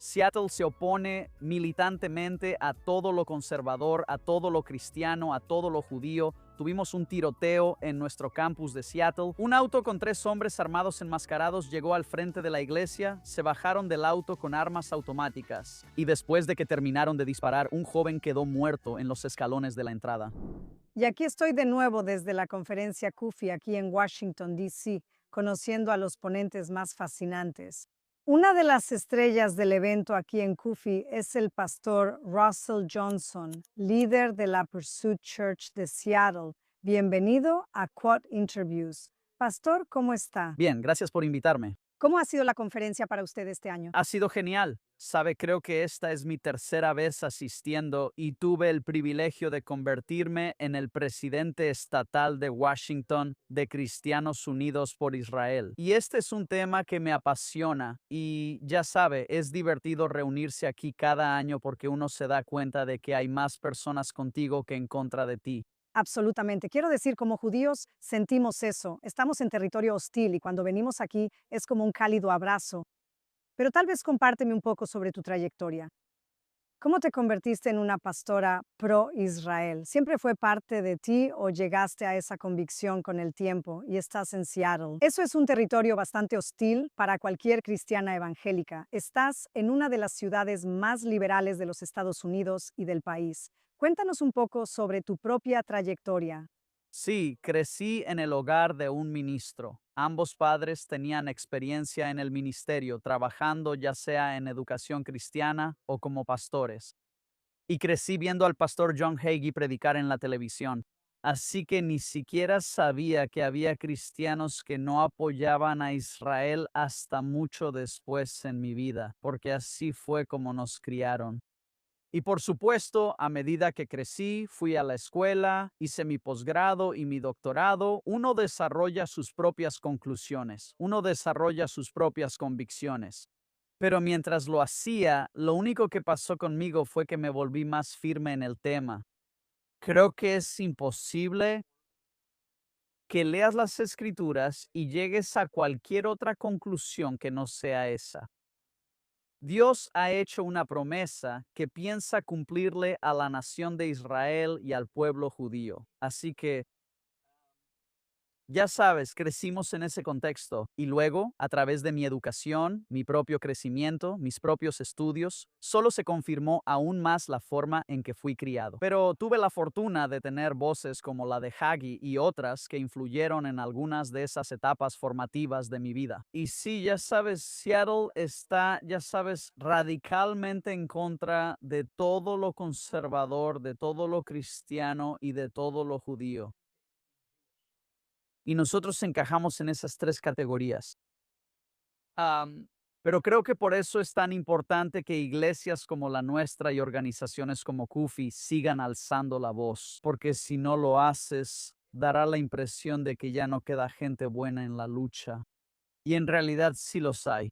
Seattle se opone militantemente a todo lo conservador, a todo lo cristiano, a todo lo judío. Tuvimos un tiroteo en nuestro campus de Seattle. Un auto con 3 hombres armados enmascarados llegó al frente de la iglesia, se bajaron del auto con armas automáticas y después de que terminaron de disparar, un joven quedó muerto en los escalones de la entrada. Y aquí estoy de nuevo desde la conferencia CUFI aquí en Washington, D.C., conociendo a los ponentes más fascinantes. Una de las estrellas del evento aquí en CUFI es el pastor Russell Johnson, líder de la Pursuit Church de Seattle. Bienvenido a Quad Interviews. Pastor, ¿cómo está? Bien, gracias por invitarme. ¿Cómo ha sido la conferencia para usted este año? Ha sido genial. Sabe, creo que esta es mi tercera vez asistiendo y tuve el privilegio de convertirme en el presidente estatal de Washington de Cristianos Unidos por Israel. Y este es un tema que me apasiona y ya sabe, es divertido reunirse aquí cada año porque uno se da cuenta de que hay más personas contigo que en contra de ti. Absolutamente. Quiero decir, como judíos sentimos eso. Estamos en territorio hostil y cuando venimos aquí es como un cálido abrazo. Pero tal vez compárteme un poco sobre tu trayectoria. ¿Cómo te convertiste en una pastora pro-Israel? ¿Siempre fue parte de ti o llegaste a esa convicción con el tiempo y estás en Seattle? Eso es un territorio bastante hostil para cualquier cristiana evangélica. Estás en una de las ciudades más liberales de los Estados Unidos y del país. Cuéntanos un poco sobre tu propia trayectoria. Sí, crecí en el hogar de un ministro. Ambos padres tenían experiencia en el ministerio, trabajando ya sea en educación cristiana o como pastores. Y crecí viendo al pastor John Hagee predicar en la televisión. Así que ni siquiera sabía que había cristianos que no apoyaban a Israel hasta mucho después en mi vida, porque así fue como nos criaron. Y por supuesto, a medida que crecí, fui a la escuela, hice mi posgrado y mi doctorado, uno desarrolla sus propias conclusiones, uno desarrolla sus propias convicciones. Pero mientras lo hacía, lo único que pasó conmigo fue que me volví más firme en el tema. Creo que es imposible que leas las escrituras y llegues a cualquier otra conclusión que no sea esa. Dios ha hecho una promesa que piensa cumplirle a la nación de Israel y al pueblo judío. Así que ya sabes, crecimos en ese contexto y luego, a través de mi educación, mi propio crecimiento, mis propios estudios, solo se confirmó aún más la forma en que fui criado. Pero tuve la fortuna de tener voces como la de Hagee y otras que influyeron en algunas de esas etapas formativas de mi vida. Y sí, ya sabes, Seattle está, ya sabes, radicalmente en contra de todo lo conservador, de todo lo cristiano y de todo lo judío. Y nosotros encajamos en esas 3 categorías. Am, pero creo que por eso es tan importante que iglesias como la nuestra y organizaciones como CUFI sigan alzando la voz, porque si no lo haces, dará la impresión de que ya no queda gente buena en la lucha. Y en realidad sí los hay.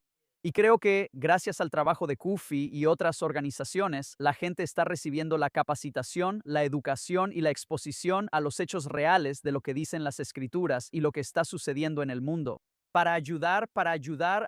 Y creo que gracias al trabajo de CUFI y otras organizaciones, la gente está recibiendo la capacitación, la educación y la exposición a los hechos reales de lo que dicen las escrituras y lo que está sucediendo en el mundo, para ayudar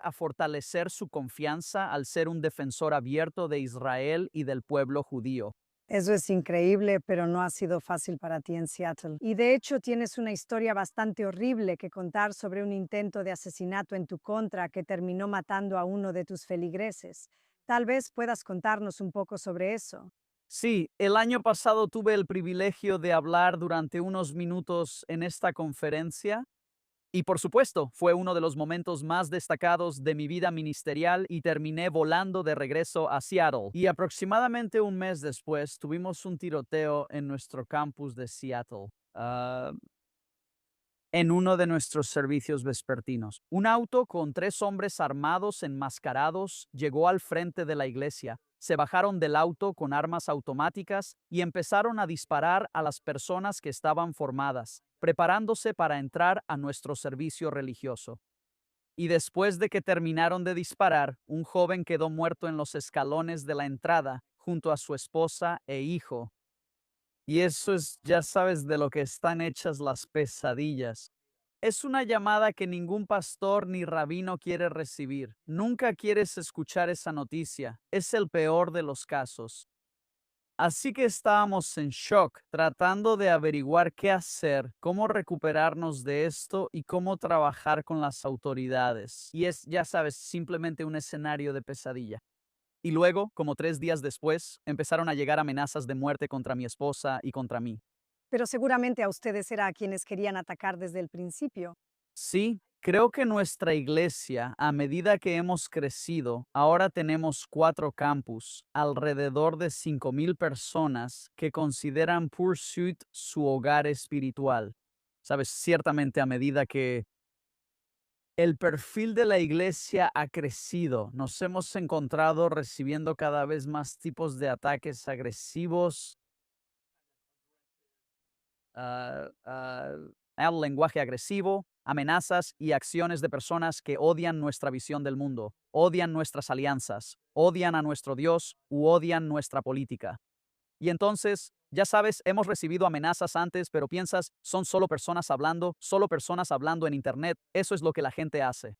a fortalecer su confianza al ser un defensor abierto de Israel y del pueblo judío. Eso es increíble, pero no ha sido fácil para ti en Seattle. Y de hecho tienes una historia bastante horrible que contar sobre un intento de asesinato en tu contra que terminó matando a uno de tus feligreses. Tal vez puedas contarnos un poco sobre eso. Sí, el año pasado tuve el privilegio de hablar durante unos minutos en esta conferencia. Y por supuesto, fue uno de los momentos más destacados de mi vida ministerial y terminé volando de regreso a Seattle. Y aproximadamente un mes después tuvimos un tiroteo en nuestro campus de Seattle, en uno de nuestros servicios vespertinos. Un auto con 3 hombres armados enmascarados llegó al frente de la iglesia. Se bajaron del auto con armas automáticas y empezaron a disparar a las personas que estaban formadas, preparándose para entrar a nuestro servicio religioso. Y después de que terminaron de disparar, un joven quedó muerto en los escalones de la entrada junto a su esposa e hijo. Y eso es, ya sabes, de lo que están hechas las pesadillas. Es una llamada que ningún pastor ni rabino quiere recibir. Nunca quieres escuchar esa noticia. Es el peor de los casos. Así que estábamos en shock, tratando de averiguar qué hacer, cómo recuperarnos de esto y cómo trabajar con las autoridades. Y es, ya sabes, simplemente un escenario de pesadilla. Y luego, como 3 días después, empezaron a llegar amenazas de muerte contra mi esposa y contra mí. Pero seguramente a ustedes era a quienes querían atacar desde el principio. Sí, creo que nuestra iglesia, a medida que hemos crecido, ahora tenemos 4 campus, alrededor de 5,000 personas que consideran Pursuit su hogar espiritual. Sabes, ciertamente a medida que el perfil de la iglesia ha crecido, nos hemos encontrado recibiendo cada vez más tipos de ataques agresivos, ah, ah, el lenguaje agresivo, amenazas y acciones de personas que odian nuestra visión del mundo, odian nuestras alianzas, odian a nuestro Dios u odian nuestra política. Y entonces, ya sabes, hemos recibido amenazas antes, pero piensas, son solo personas hablando en Internet, eso es lo que la gente hace.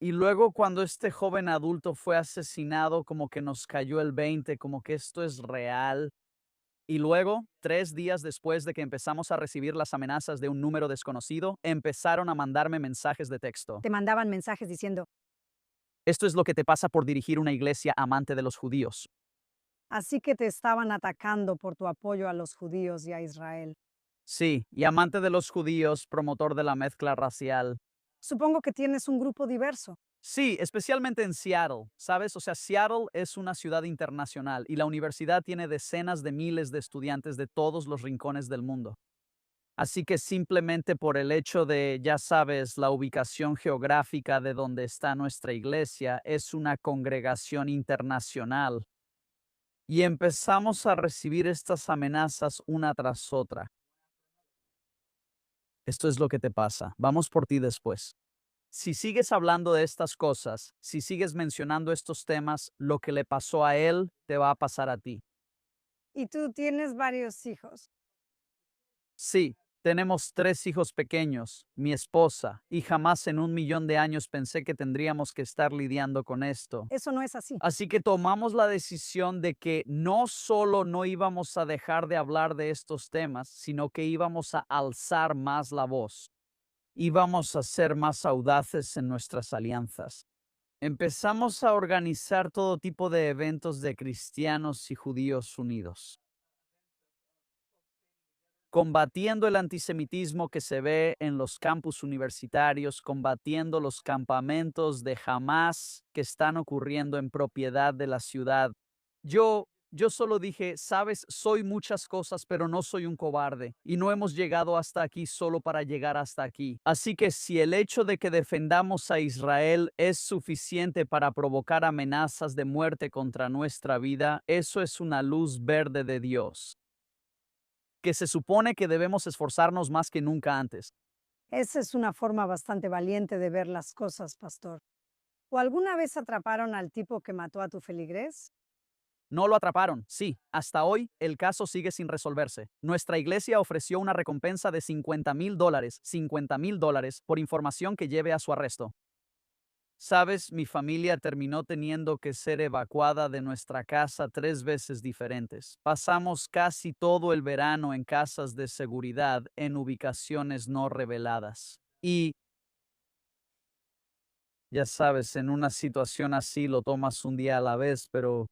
Y luego cuando este joven adulto fue asesinado, como que nos cayó el 20, como que esto es real. Y luego, 3 días después de que empezamos a recibir las amenazas de un número desconocido, empezaron a mandarme mensajes de texto. Te mandaban mensajes diciendo, Esto es lo que te pasa por dirigir una iglesia amante de los judíos. así que te estaban atacando por tu apoyo a los judíos y a Israel. Sí, y amante de los judíos, promotor de la mezcla racial. Supongo que tienes un grupo diverso. Sí, especialmente en Seattle, ¿sabes? O sea, Seattle es una ciudad internacional y la universidad tiene decenas de miles de estudiantes de todos los rincones del mundo. Así que simplemente por el hecho de, ya sabes, la ubicación geográfica de donde está nuestra iglesia, es una congregación internacional. Y empezamos a recibir estas amenazas una tras otra. Esto es lo que te pasa. Vamos por ti después. Si sigues hablando de estas cosas, si sigues mencionando estos temas, lo que le pasó a él te va a pasar a ti. Y tú tienes varios hijos. Sí, tenemos 3 hijos pequeños, mi esposa, y jamás en 1 millón de años pensé que tendríamos que estar lidiando con esto. Eso no es así. Así que tomamos la decisión de que no solo no íbamos a dejar de hablar de estos temas, sino que íbamos a alzar más la voz. Íbamos a ser más audaces en nuestras alianzas. Empezamos a organizar todo tipo de eventos de cristianos y judíos unidos, combatiendo el antisemitismo que se ve en los campus universitarios, combatiendo los campamentos de Hamas que están ocurriendo en propiedad de la ciudad. Yo solo dije, sabes, soy muchas cosas, pero no soy un cobarde, y no hemos llegado hasta aquí solo para llegar hasta aquí. Así que si el hecho de que defendamos a Israel es suficiente para provocar amenazas de muerte contra nuestra vida, eso es una luz verde de Dios, que se supone que debemos esforzarnos más que nunca antes. Esa es una forma bastante valiente de ver las cosas, pastor. ¿O alguna vez atraparon al tipo que mató a tu feligrés? No lo atraparon, sí. Hasta hoy, el caso sigue sin resolverse. Nuestra iglesia ofreció una recompensa de $50,000, $50,000 por información que lleve a su arresto. Sabes, mi familia terminó teniendo que ser evacuada de nuestra casa 3 veces diferentes. Pasamos casi todo el verano en casas de seguridad en ubicaciones no reveladas. Y, ya sabes, en una situación así lo tomas un día a la vez, pero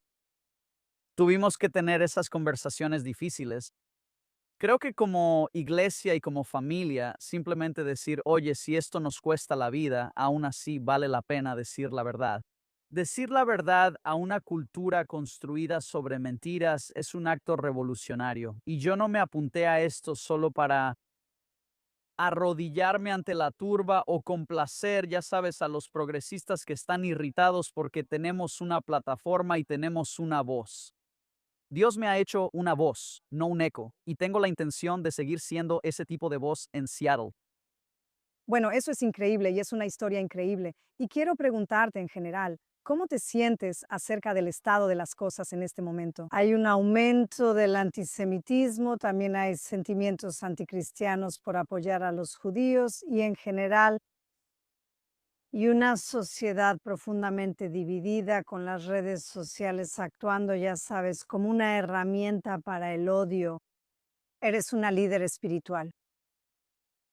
tuvimos que tener esas conversaciones difíciles. Creo que como iglesia y como familia, simplemente decir, oye, si esto nos cuesta la vida, aún así vale la pena decir la verdad. Decir la verdad a una cultura construida sobre mentiras es un acto revolucionario. Y yo no me apunté a esto solo para arrodillarme ante la turba o complacer, ya sabes, a los progresistas que están irritados porque tenemos una plataforma y tenemos una voz. Dios me ha hecho una voz, no un eco, y tengo la intención de seguir siendo ese tipo de voz en Seattle. Bueno, eso es increíble y es una historia increíble. Y quiero preguntarte en general, ¿Cómo te sientes acerca del estado de las cosas en este momento? Hay un aumento del antisemitismo, también hay sentimientos anticristianos por apoyar a los judíos y en general, y una sociedad profundamente dividida con las redes sociales actuando, ya sabes, como una herramienta para el odio. Eres una líder espiritual.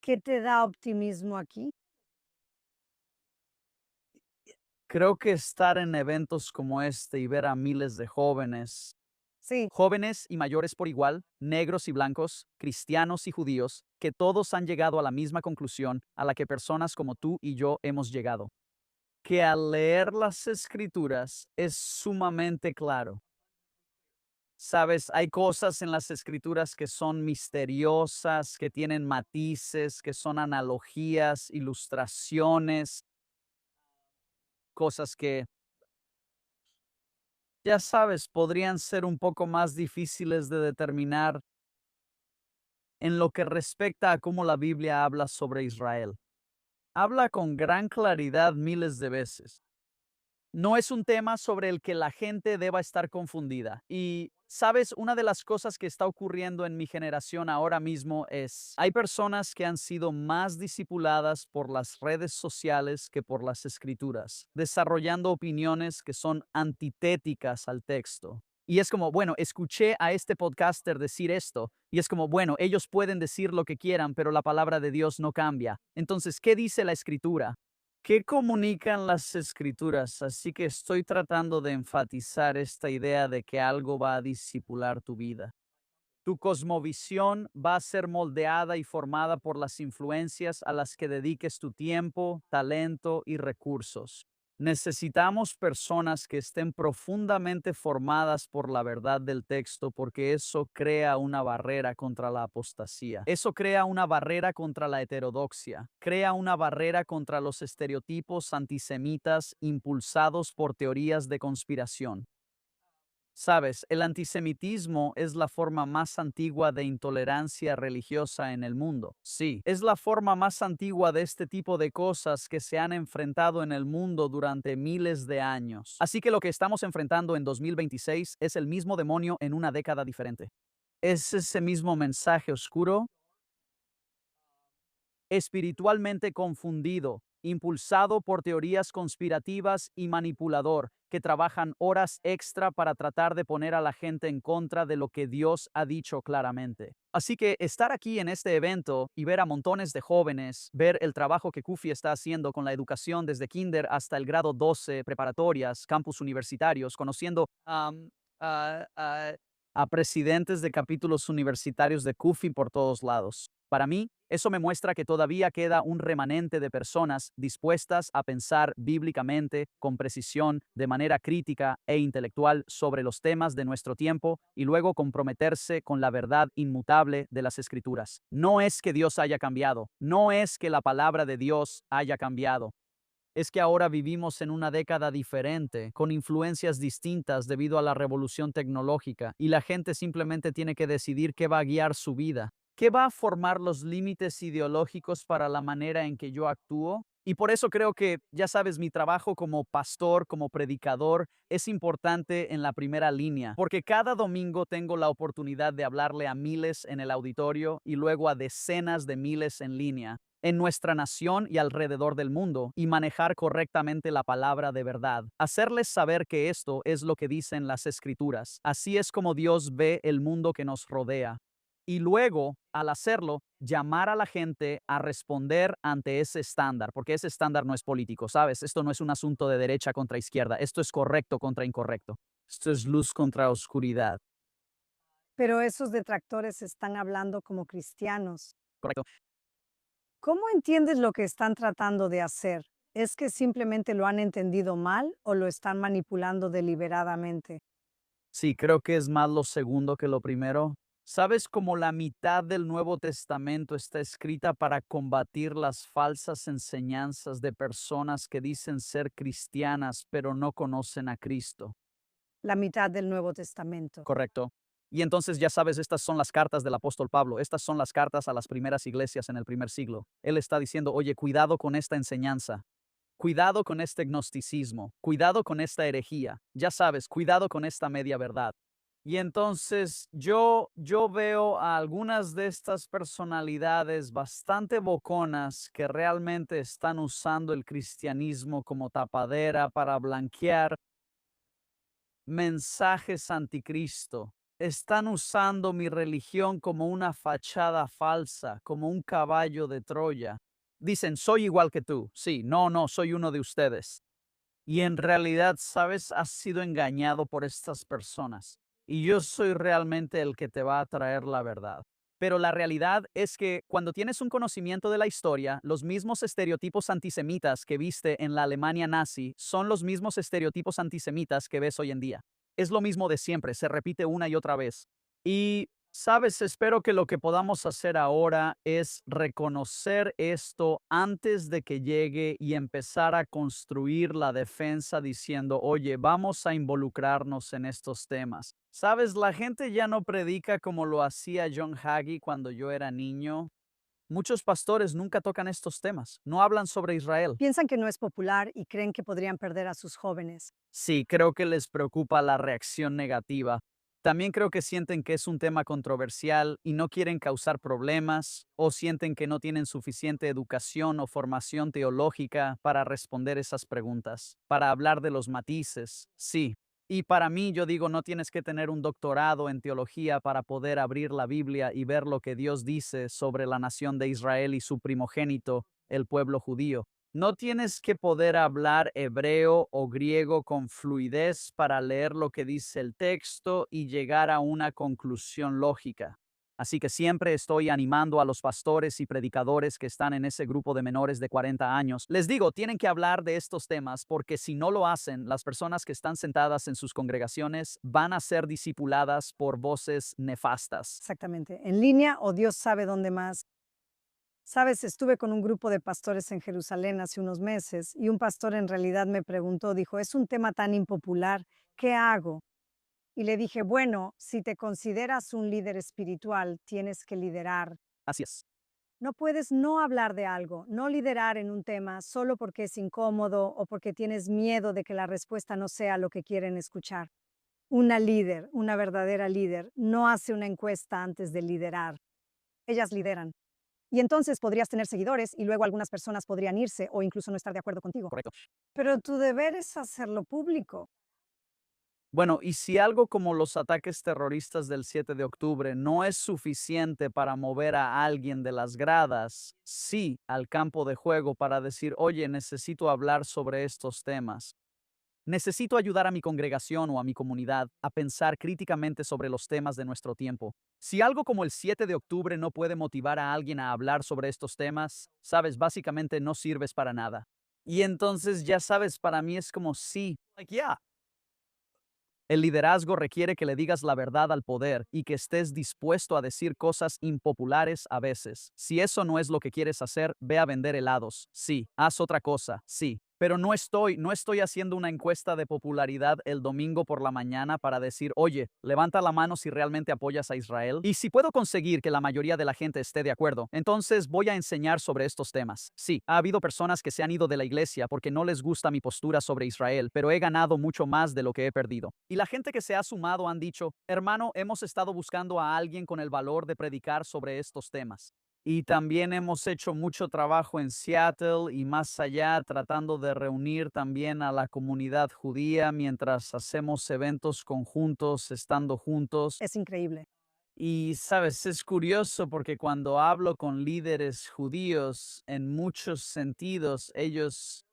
¿Qué te da optimismo aquí? Creo que estar en eventos como este y ver a miles de jóvenes, Sí, jóvenes y mayores por igual, negros y blancos, cristianos y judíos, que todos han llegado a la misma conclusión a la que personas como tú y yo hemos llegado, que al leer las escrituras es sumamente claro. Sabes, hay cosas en las escrituras que son misteriosas, que tienen matices, que son analogías, ilustraciones, cosas que, ya sabes, podrían ser un poco más difíciles de determinar en lo que respecta a cómo la Biblia habla sobre Israel. Habla con gran claridad miles de veces. No es un tema sobre el que la gente deba estar confundida. Y, sabes, una de las cosas que está ocurriendo en mi generación ahora mismo es, hay personas que han sido más discipuladas por las redes sociales que por las escrituras, desarrollando opiniones que son antitéticas al texto. Y es como, bueno, escuché a este podcaster decir esto, y es como, bueno, ellos pueden decir lo que quieran, pero la palabra de Dios no cambia. Entonces, ¿qué dice la escritura? ¿Qué comunican las escrituras? Así que estoy tratando de enfatizar esta idea de que algo va a disipular tu vida. Tu cosmovisión va a ser moldeada y formada por las influencias a las que dediques tu tiempo, talento y recursos. Necesitamos personas que estén profundamente formadas por la verdad del texto porque eso crea una barrera contra la apostasía. Eso crea una barrera contra la heterodoxia. Crea una barrera contra los estereotipos antisemitas impulsados por teorías de conspiración. Sabes, el antisemitismo es la forma más antigua de intolerancia religiosa en el mundo. Sí, es la forma más antigua de este tipo de cosas que se han enfrentado en el mundo durante miles de años. Así que lo que estamos enfrentando en 2026 es el mismo demonio en una década diferente. Es ese mismo mensaje oscuro, espiritualmente confundido, impulsado por teorías conspirativas y manipulador, que trabajan horas extra para tratar de poner a la gente en contra de lo que Dios ha dicho claramente. Así que estar aquí en este evento y ver a montones de jóvenes, ver el trabajo que Kufi está haciendo con la educación desde kinder hasta el grado 12, preparatorias, campus universitarios, conociendo a presidentes de capítulos universitarios de Kufi por todos lados. Para mí, eso me muestra que todavía queda un remanente de personas dispuestas a pensar bíblicamente, con precisión, de manera crítica e intelectual sobre los temas de nuestro tiempo y luego comprometerse con la verdad inmutable de las Escrituras. No es que Dios haya cambiado, no es que la palabra de Dios haya cambiado. Es que ahora vivimos en una década diferente, con influencias distintas debido a la revolución tecnológica, y la gente simplemente tiene que decidir qué va a guiar su vida. ¿Qué va a formar los límites ideológicos para la manera en que yo actúo? Y por eso creo que, ya sabes, mi trabajo como pastor, como predicador, es importante en la primera línea, porque cada domingo tengo la oportunidad de hablarle a miles en el auditorio y luego a decenas de miles en línea en nuestra nación y alrededor del mundo y manejar correctamente la palabra de verdad. Hacerles saber que esto es lo que dicen las escrituras. Así es como Dios ve el mundo que nos rodea. Y luego, al hacerlo, llamar a la gente a responder ante ese estándar, porque ese estándar no es político, ¿sabes? Esto no es un asunto de derecha contra izquierda, esto es correcto contra incorrecto. Esto es luz contra oscuridad. pero esos detractores están hablando como cristianos. Correcto. ¿Cómo entiendes lo que están tratando de hacer? ¿Es que simplemente lo han entendido mal o lo están manipulando deliberadamente? Sí, creo que es más lo segundo que lo primero. ¿Sabes cómo la mitad del Nuevo Testamento está escrita para combatir las falsas enseñanzas de personas que dicen ser cristianas pero no conocen a Cristo? La mitad del Nuevo Testamento. Correcto. Y entonces ya sabes, estas son las cartas del apóstol Pablo, estas son las cartas a las primeras iglesias en el primer siglo. Él está diciendo, oye, cuidado con esta enseñanza. Cuidado con este gnosticismo, cuidado con esta herejía, ya sabes, cuidado con esta media verdad. Y entonces yo veo a algunas de estas personalidades bastante boconas que realmente están usando el cristianismo como tapadera para blanquear mensajes anticristo. Están usando mi religión como una fachada falsa, como un caballo de Troya. Dicen, soy igual que tú. Sí, no, soy uno de ustedes. Y en realidad, sabes, has sido engañado por estas personas. Y yo soy realmente el que te va a traer la verdad. Pero la realidad es que cuando tienes un conocimiento de la historia, los mismos estereotipos antisemitas que viste en la Alemania nazi son los mismos estereotipos antisemitas que ves hoy en día. Es lo mismo de siempre, se repite una y otra vez. Y, sabes, espero que lo que podamos hacer ahora es reconocer esto antes de que llegue y empezar a construir la defensa diciendo, oye, vamos a involucrarnos en estos temas. Sabes, la gente ya no predica como lo hacía John Hagee cuando yo era niño. Muchos pastores nunca tocan estos temas, no hablan sobre Israel. Piensan que no es popular y creen que podrían perder a sus jóvenes. Sí, creo que les preocupa la reacción negativa. También creo que sienten que es un tema controversial y no quieren causar problemas, o sienten que no tienen suficiente educación o formación teológica para responder esas preguntas, para hablar de los matices. Sí. Y para mí, yo digo, no tienes que tener un doctorado en teología para poder abrir la Biblia y ver lo que Dios dice sobre la nación de Israel y su primogénito, el pueblo judío. No tienes que poder hablar hebreo o griego con fluidez para leer lo que dice el texto y llegar a una conclusión lógica. Así que siempre estoy animando a los pastores y predicadores que están en ese grupo de menores de 40 años. Les digo, tienen que hablar de estos temas porque si no lo hacen, las personas que están sentadas en sus congregaciones van a ser discipuladas por voces nefastas. Exactamente. En línea o Dios sabe dónde más. Sabes, estuve con un grupo de pastores en Jerusalén hace unos meses y un pastor en realidad me preguntó, dijo, es un tema tan impopular, ¿qué hago? Y le dije, bueno, si te consideras un líder espiritual, tienes que liderar. Así es. No puedes no hablar de algo, no liderar en un tema solo porque es incómodo o porque tienes miedo de que la respuesta no sea lo que quieren escuchar. Una líder, una verdadera líder, no hace una encuesta antes de liderar. Ellas lideran. Y entonces podrías tener seguidores y luego algunas personas podrían irse o incluso no estar de acuerdo contigo. Correcto. Pero tu deber es hacerlo público. Bueno, y si algo como los ataques terroristas del 7 de octubre no es suficiente para mover a alguien de las gradas, sí al campo de juego para decir, oye, necesito hablar sobre estos temas. Necesito ayudar a mi congregación o a mi comunidad a pensar críticamente sobre los temas de nuestro tiempo. Si algo como el 7 de octubre no puede motivar a alguien a hablar sobre estos temas, sabes, básicamente no sirves para nada. Y entonces, ya sabes, para mí es como sí, el liderazgo requiere que le digas la verdad al poder y que estés dispuesto a decir cosas impopulares a veces. Si eso no es lo que quieres hacer, ve a vender helados. Sí, haz otra cosa. Sí. Pero no estoy haciendo una encuesta de popularidad el domingo por la mañana para decir, oye, levanta la mano si realmente apoyas a Israel. Y si puedo conseguir que la mayoría de la gente esté de acuerdo, entonces voy a enseñar sobre estos temas. Sí, ha habido personas que se han ido de la iglesia porque no les gusta mi postura sobre Israel, pero he ganado mucho más de lo que he perdido. Y la gente que se ha sumado han dicho, hermano, hemos estado buscando a alguien con el valor de predicar sobre estos temas. Y también hemos hecho mucho trabajo en Seattle y más allá, tratando de reunir también a la comunidad judía mientras hacemos eventos conjuntos, estando juntos. Es increíble. Y sabes, es curioso porque cuando hablo con líderes judíos, en muchos sentidos, ellos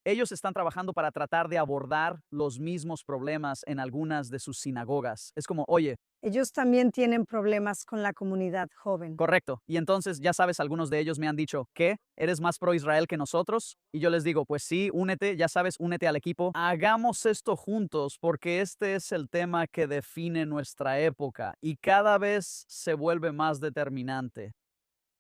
están trabajando para tratar de abordar los mismos problemas en algunas de sus sinagogas. Es como, oye, Ellos también tienen problemas con la comunidad joven. correcto. Y entonces, ya sabes, algunos de ellos me han dicho, ¿qué? ¿Eres más pro Israel que nosotros? Y yo les digo, pues sí, únete, ya sabes, únete al equipo. Hagamos esto juntos porque este es el tema que define nuestra época y cada vez se vuelve más determinante.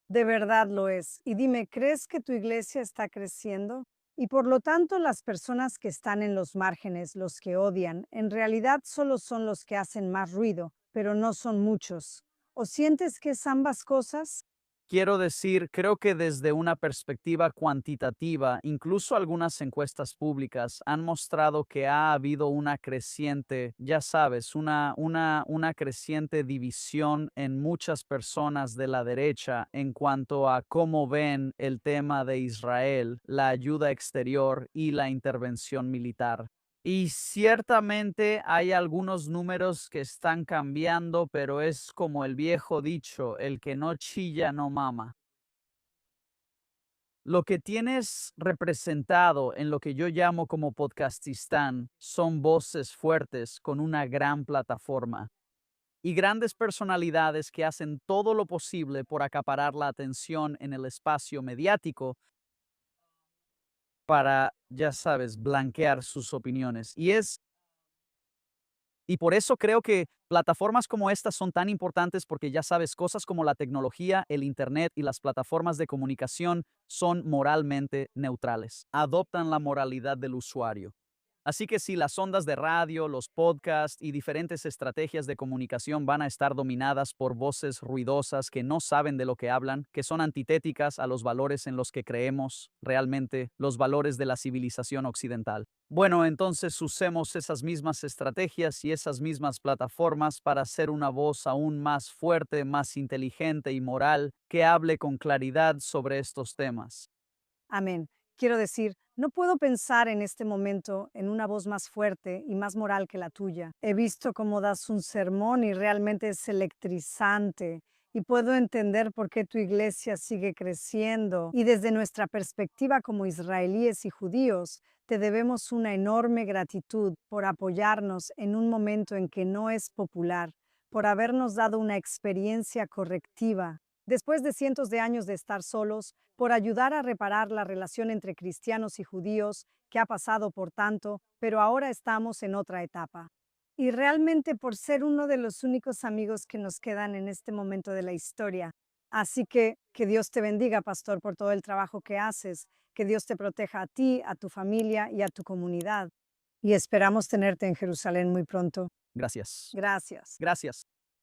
De verdad lo es. Y dime, ¿crees que tu iglesia está creciendo? Y por lo tanto, las personas que están en los márgenes, los que odian, en realidad solo son los que hacen más ruido, pero no son muchos. ¿O sientes que es ambas cosas? Quiero decir, creo que desde una perspectiva cuantitativa, incluso algunas encuestas públicas han mostrado que ha habido una creciente, ya sabes, una creciente división en muchas personas de la derecha en cuanto a cómo ven el tema de Israel, la ayuda exterior y la intervención militar. Y ciertamente hay algunos números que están cambiando, pero es como el viejo dicho, el que no chilla no mama. Lo que tienes representado en lo que yo llamo como Podcastistán son voces fuertes con una gran plataforma y grandes personalidades que hacen todo lo posible por acaparar la atención en el espacio mediático para, ya sabes, blanquear sus opiniones. Y por eso creo que plataformas como estas son tan importantes porque ya sabes, cosas como la tecnología, el Internet y las plataformas de comunicación son moralmente neutrales. Adoptan la moralidad del usuario. Así que si las ondas de radio, los podcasts y diferentes estrategias de comunicación van a estar dominadas por voces ruidosas que no saben de lo que hablan, que son antitéticas a los valores en los que creemos realmente, los valores de la civilización occidental. Bueno, entonces usemos esas mismas estrategias y esas mismas plataformas para hacer una voz aún más fuerte, más inteligente y moral que hable con claridad sobre estos temas. Amén. Quiero decir, no puedo pensar en este momento en una voz más fuerte y más moral que la tuya. He visto cómo das un sermón y realmente es electrizante. Y puedo entender por qué tu iglesia sigue creciendo. Y desde nuestra perspectiva como israelíes y judíos, te debemos una enorme gratitud por apoyarnos en un momento en que no es popular, por habernos dado una experiencia correctiva después de cientos de años de estar solos, por ayudar a reparar la relación entre cristianos y judíos que ha pasado por tanto, pero ahora estamos en otra etapa. Y realmente por ser uno de los únicos amigos que nos quedan en este momento de la historia. Así que Dios te bendiga, pastor, por todo el trabajo que haces, que Dios te proteja a ti, a tu familia y a tu comunidad. Y esperamos tenerte en Jerusalén muy pronto. Gracias. Gracias. Gracias.